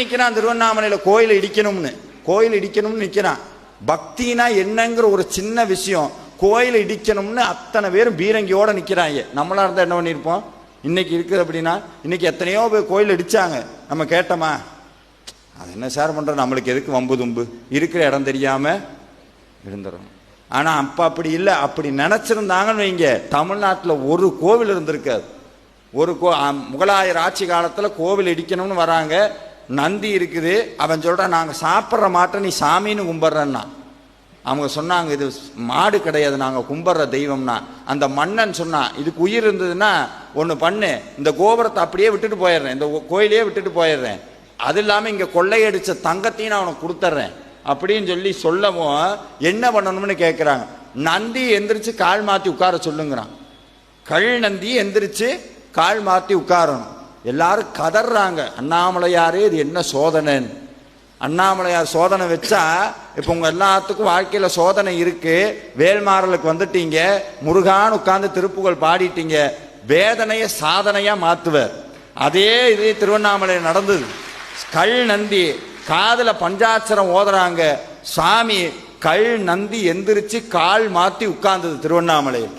நிற்கிறான் திருவண்ணாமலையில் கோயில் இடிக்கணும்னு நிற்கிறான். பக்தினா என்னங்கிற ஒரு சின்ன விஷயம், கோயில் இடிக்கணும்னு அத்தனை பேரும் பீரங்கியோட நிற்கிறாங்க. நம்மளா இருந்தால் என்ன பண்ணியிருப்போம்? இன்னைக்கு இருக்குது அப்படின்னா, இன்னைக்கு எத்தனையோ பேர் கோயில் இடிச்சாங்க, நம்ம கேட்டோமா? அது என்ன சார் பண்ணுறோம், நம்மளுக்கு எதுக்கு வம்பு தும்பு, இருக்கிற இடம் தெரியாமல் இருந்துடும். ஆனால் அப்போ அப்படி இல்லை. அப்படி நினச்சிருந்தாங்கன்னு வைங்க, தமிழ்நாட்டில் ஒரு கோவில் இருந்திருக்காது. முகலாயர் ஆட்சி காலத்தில் கோவில் இடிக்கணும்னு வராங்க, நந்தி இருக்குது, அவன் சொல்கிறான் நாங்கள் சாப்பிட்ற மாட்டை நீ சாமின்னு கும்பிட்றன்னா. அவங்க சொன்னாங்க இது மாடு கிடையாது, நாங்கள் கும்பிட்ற தெய்வம்னா. அந்த மன்னன் சொன்னான் இதுக்கு உயிர் இருந்ததுன்னா ஒன்று பண்ணு, இந்த கோபுரத்தை அப்படியே விட்டுட்டு போயிடுறேன், இந்த கோயிலையே விட்டுட்டு போயிடுறேன், அது இல்லாமல் இங்கே கொள்ளையடித்த தங்கத்தையும் நான் அவனுக்கு கொடுத்துட்றேன் அப்படின்னு சொல்லவும் என்ன பண்ணணும்னு கேட்குறாங்க. நந்தி எந்திரிச்சு கால் மாற்றி உட்கார சொல்லுங்கிறான். கல் நந்தி எந்திரிச்சு கால் மாற்றி உட்காரணும். எல்லாரும் கதறாங்க, அண்ணாமலையாரே இது என்ன சோதனைன்னு. அண்ணாமலையார் சோதனை வச்சா இப்போ உங்கள் எல்லாத்துக்கும் வாழ்க்கையில் சோதனை இருக்கு. வேல்மாறலுக்கு வந்துட்டீங்க, முருகான்னு உட்கார்ந்து திருப்புகழ் பாடிட்டீங்க, வேதனையை சாதனையாக மாற்றுவார். அதே இது திருவண்ணாமலையில் நடந்தது. கல் நந்தி காதில் பஞ்சாட்சரம் ஓதுறாங்க, சாமி கல் நந்தி எந்திரிச்சு கால் மாற்றி உட்கார்ந்தது திருவண்ணாமலையில்.